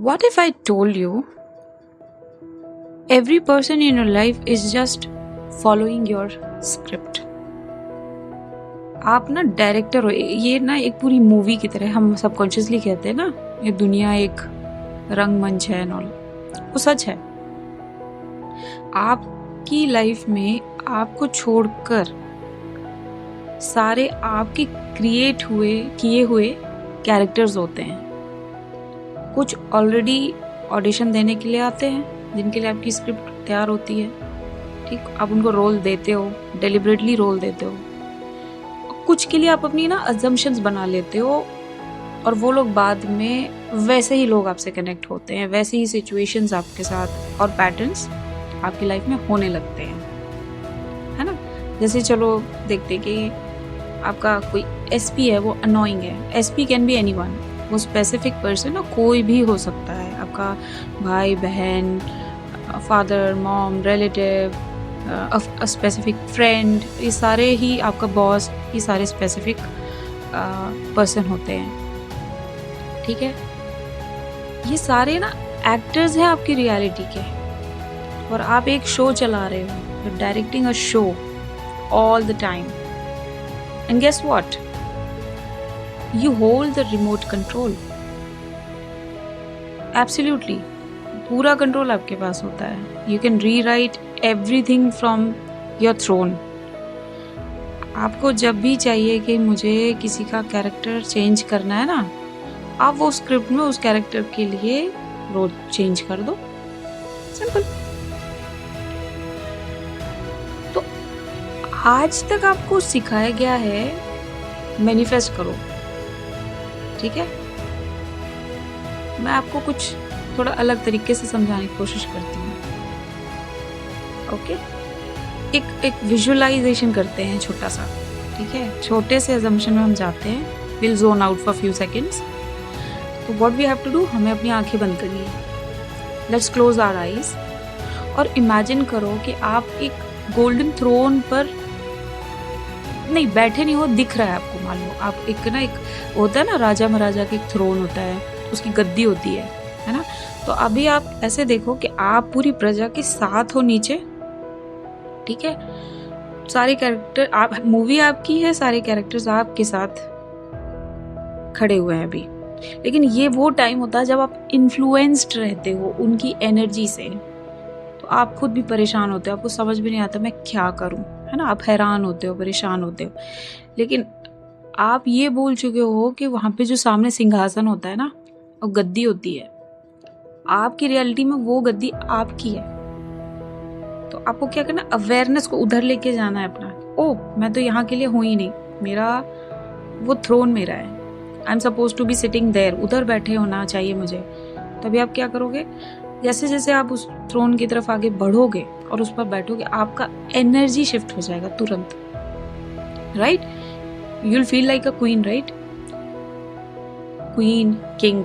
What if I told you every person in your life is just following your script? आप ना director हो, ये ना एक पूरी मूवी की तरह हम सबकॉन्शियसली कहते हैं ना, ये दुनिया एक रंगमंच है नॉल, वो सच है। आपकी लाइफ में आपको छोड़कर सारे आपके क्रिएट हुए किए हुए कैरेक्टर्स होते हैं। कुछ ऑलरेडी ऑडिशन देने के लिए आते हैं, जिनके लिए आपकी स्क्रिप्ट तैयार होती है, ठीक, आप उनको रोल देते हो, डेलिबरेटली रोल देते हो। कुछ के लिए आप अपनी ना अजम्पशंस बना लेते हो और वो लोग बाद में वैसे ही लोग आपसे कनेक्ट होते हैं, वैसे ही सिचुएशंस आपके साथ और पैटर्न्स आपकी लाइफ में होने लगते हैं, है ना। जैसे चलो देखते कि आपका कोई एसपी है, वो अनोइंग है। एसपी कैन बी एनीवन, वो स्पेसिफिक पर्सन ना कोई भी हो सकता है, आपका भाई बहन, father mom, relative, a specific friend, ये सारे ही, आपका बॉस, ये सारे स्पेसिफिक पर्सन होते हैं, ठीक है। ये सारे ना एक्टर्स हैं आपकी रियलिटी के, और आप एक शो चला रहे हो, you directing a show all the time, and guess what, you hold the remote control. Absolutely, पूरा कंट्रोल आपके पास होता है। You can rewrite everything from your throne. आपको जब भी चाहिए कि मुझे किसी का कैरेक्टर चेंज करना है ना, आप वो स्क्रिप्ट में उस कैरेक्टर के लिए रोल चेंज कर दो, सिंपल। तो आज तक आपको सिखाया गया है मैनिफेस्ट करो, ठीक है। मैं आपको कुछ थोड़ा अलग तरीके से समझाने की कोशिश करती हूँ, ओके। एक विजुअलाइजेशन करते हैं छोटा सा, ठीक है। छोटे से अजम्पशन में हम जाते हैं, will zone out for few seconds. तो what we have to do, हमें अपनी आंखें बंद करनी है। लेट्स क्लोज आवर आईज और इमेजिन करो कि आप एक गोल्डन थ्रोन पर नहीं बैठे नहीं हो, दिख रहा है आपको। मान लो आप एक ना, एक होता है ना राजा महाराजा का एक थ्रोन होता है, उसकी गद्दी होती है ना। तो अभी आप ऐसे देखो कि आप पूरी प्रजा के साथ हो नीचे, ठीक है। सारे कैरेक्टर, आप, मूवी आपकी है, सारे कैरेक्टर्स आपके साथ खड़े हुए हैं अभी। लेकिन ये वो टाइम होता है जब आप इन्फ्लुएंस्ड रहते हो उनकी एनर्जी से, तो आप खुद भी परेशान होते हो, आपको समझ भी नहीं आता मैं क्या करूं, है ना। आप हैरान होते हो, परेशान होते हो। लेकिन आप ये बोल चुके हो कि वहां पे जो सामने सिंहासन होता है ना, और गद्दी होती है, आपकी रियलिटी में वो गद्दी आपकी है। तो आपको क्या करना, अवेयरनेस को उधर लेके जाना है अपना। ओ, मैं तो यहाँ के लिए हूं ही नहीं, मेरा वो थ्रोन मेरा है, I am suppose to be sitting there, उधर बैठे होना चाहिए मुझे। तभी आप क्या करोगे, जैसे जैसे आप उस थ्रोन की तरफ आगे बढ़ोगे और उस पर बैठोगे, आपका एनर्जी शिफ्ट हो जाएगा तुरंत, right. You will feel like a queen, right, queen, king,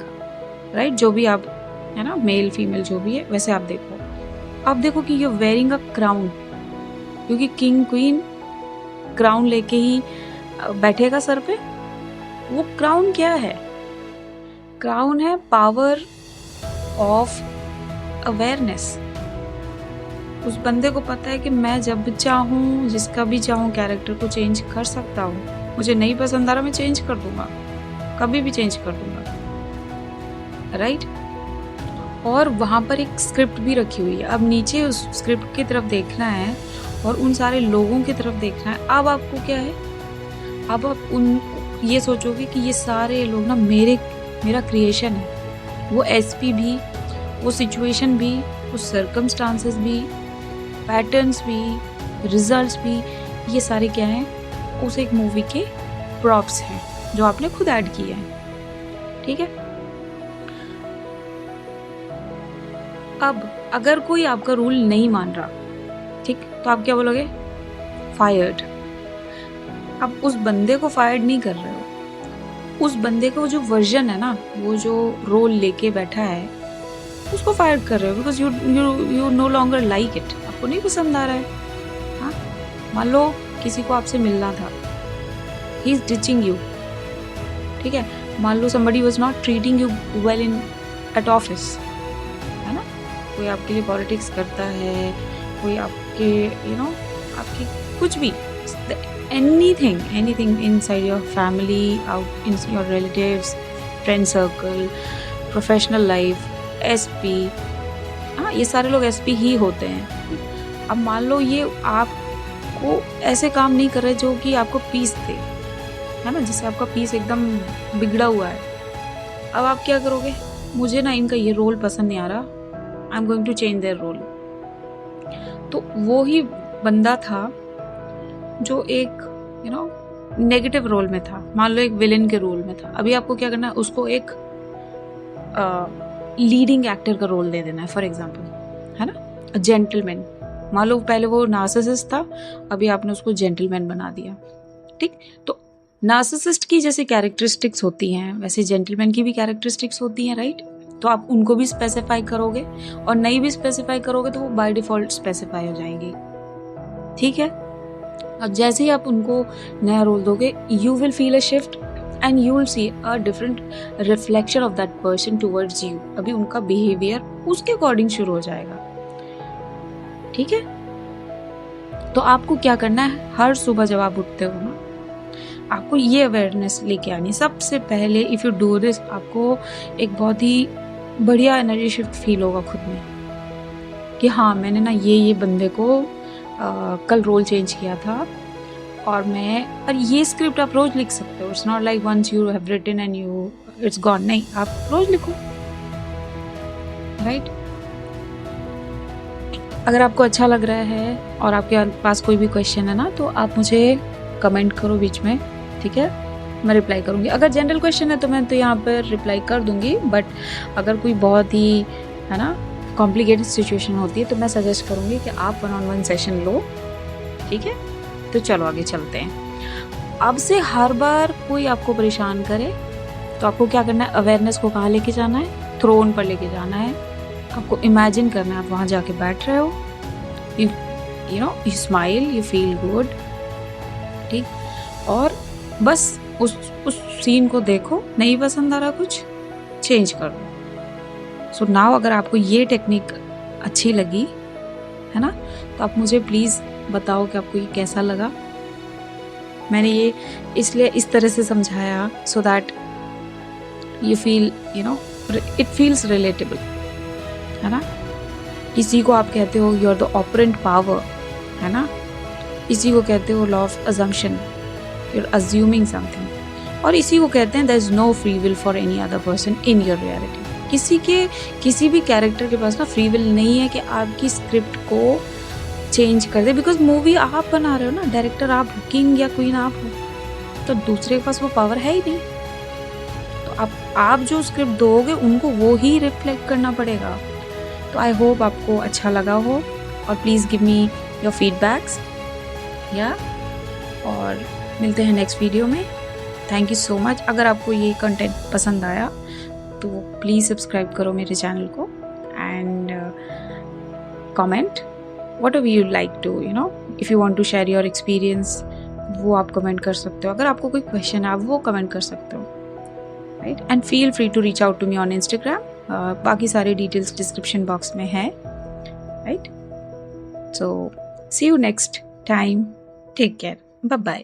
right, जो भी आप, है ना, मेल फीमेल जो भी है, वैसे आप देखो कि यू वेयरिंग अ क्राउन, क्योंकि किंग क्वीन क्राउन लेके ही बैठेगा सर पे। वो क्राउन क्या है, क्राउन है पावर ऑफ अवेयरनेस। उस बंदे को पता है कि मैं जब चाहूँ, जिसका भी चाहूँ कैरेक्टर को चेंज कर सकता हूँ। मुझे नहीं पसंद आ रहा, मैं चेंज कर दूंगा, कभी भी चेंज कर दूंगा, राइट। और वहाँ पर एक स्क्रिप्ट भी रखी हुई है। अब नीचे उस स्क्रिप्ट की तरफ देखना है और उन सारे लोगों की तरफ देखना है। अब आपको क्या है, अब आप उन ये सोचोगे कि ये सारे लोग ना मेरा क्रिएशन है। वो एसपी भी, वो सिचुएशन भी, वो सर्कमस्टांसेस भी, पैटर्न्स भी, रिजल्ट्स भी, ये सारे क्या हैं, उस एक मूवी के प्रॉप्स हैं जो आपने खुद ऐड किए हैं, ठीक है। अब अगर कोई आपका रूल नहीं मान रहा, ठीक, तो आप क्या बोलोगे, फायर्ड। अब उस बंदे को फायर्ड नहीं कर रहे हो, उस बंदे का वो जो वर्जन है ना, वो जो रोल लेके बैठा है, उसको फायर कर रहे हो, because you know longer like it, आपको नहीं पसंद आ रहा है। हाँ, मान लो किसी को आपसे मिलना था, ही इज डिचिंग यू, ठीक है। मान लो somebody was not treating you well in at office, है ना, कोई आपके लिए पॉलिटिक्स करता है, कोई आपके आपकी कुछ भी, anything inside your family, out in your relatives, friend circle, professional life, SP, हाँ ये सारे लोग एसपी ही होते हैं। अब मान लो ये आपको ऐसे काम नहीं कर रहे जो कि आपको पीस दे, है ना, जिससे आपका पीस एकदम बिगड़ा हुआ है। अब आप क्या करोगे, मुझे ना इनका ये रोल पसंद नहीं आ रहा, I am going to change their role. तो वो ही बंदा था जो एक नेगेटिव रोल में था, मान लो एक विलेन के रोल में था। अभी आपको क्या करना है, उसको एक लीडिंग एक्टर का रोल दे देना है, फॉर एग्जाम्पल, है ना, जेंटलमैन। मान लो पहले वो नार्सिसिस्ट था, अभी आपने उसको जेंटलमैन बना दिया, ठीक। तो नार्सिसिस्ट की जैसे कैरेक्टरिस्टिक्स होती हैं वैसे जेंटलमैन की भी कैरेक्टरिस्टिक्स होती हैं, राइट। तो आप उनको भी स्पेसिफाई करोगे, और नहीं भी स्पेसिफाई करोगे तो वो बाय डिफॉल्ट स्पेसिफाई हो जाएंगी, ठीक है। अब जैसे ही आप उनको नया रोल दोगे, you will feel a shift and you will see a different reflection of that person towards you. अभी उनका बिहेवियर उसके अकॉर्डिंग शुरू हो जाएगा, ठीक है। तो आपको क्या करना है, हर सुबह जब आप उठते हो ना, आपको ये अवेयरनेस लेके आनी सबसे पहले। इफ यू डू दिस, आपको एक बहुत ही बढ़िया एनर्जी शिफ्ट फील होगा खुद में कि हाँ मैंने ना ये बंदे को कल रोल चेंज किया था, और ये स्क्रिप्ट आप रोज लिख सकते हो। It's not like once you have written and you it's gone, नहीं, आप रोज लिखो, राइट। अगर आपको अच्छा लग रहा है और आपके पास कोई भी क्वेश्चन है ना, तो आप मुझे कमेंट करो बीच में, ठीक है, मैं रिप्लाई करूँगी। अगर जनरल क्वेश्चन है तो मैं तो यहाँ पर रिप्लाई कर दूँगी, बट अगर कोई बहुत ही, है ना, कॉम्प्लिकेटेड सिचुएशन होती है तो मैं सजेस्ट करूँगी कि आप 1-on-1 सेशन लो, ठीक है। तो चलो आगे चलते हैं। अब से हर बार कोई आपको परेशान करे तो आपको क्या करना है, अवेयरनेस को कहाँ लेके जाना है, थ्रोन पर लेके जाना है। आपको इमेजिन करना है आप वहाँ जाके बैठ रहे हो, you smile, you feel good, ठीक, और बस उस सीन को देखो, नहीं पसंद आ रहा कुछ, चेंज कर दो। सो नाउ अगर आपको ये टेक्निक अच्छी लगी, है ना, तो आप मुझे प्लीज़ बताओ कि आपको ये कैसा लगा। मैंने ये इसलिए इस तरह से समझाया so that you feel it feels relatable, है ना। इसी को आप कहते हो you are the operant power, है ना। इसी को कहते हो law of assumption, you are assuming something. और इसी को कहते हैं there is no free will for any other person in your reality. किसी भी कैरेक्टर के पास ना फ्री विल नहीं है कि आपकी स्क्रिप्ट को चेंज कर दे, बिकॉज मूवी आप बना रहे हो ना, डायरेक्टर आप हो, किंग या क्वीन आप हो, तो दूसरे के पास वो पावर है ही नहीं। तो आप जो स्क्रिप्ट दोगे उनको वो ही रिफ्लेक्ट करना पड़ेगा। तो आई होप आपको अच्छा लगा हो, और please give me your feedbacks, या और मिलते हैं नेक्स्ट वीडियो में। Thank you so much. अगर आपको ये कंटेंट पसंद आया तो प्लीज़ सब्सक्राइब करो मेरे चैनल को, and comment whatever you like to, if you want to share your experience, वो आप कमेंट कर सकते हो। अगर आपको कोई क्वेश्चन है आप वो कमेंट कर सकते हो, right. And feel free to reach out to me on Instagram. बाकी सारे डिटेल्स डिस्क्रिप्शन बॉक्स में है, right. So see you next time, take care, bye bye.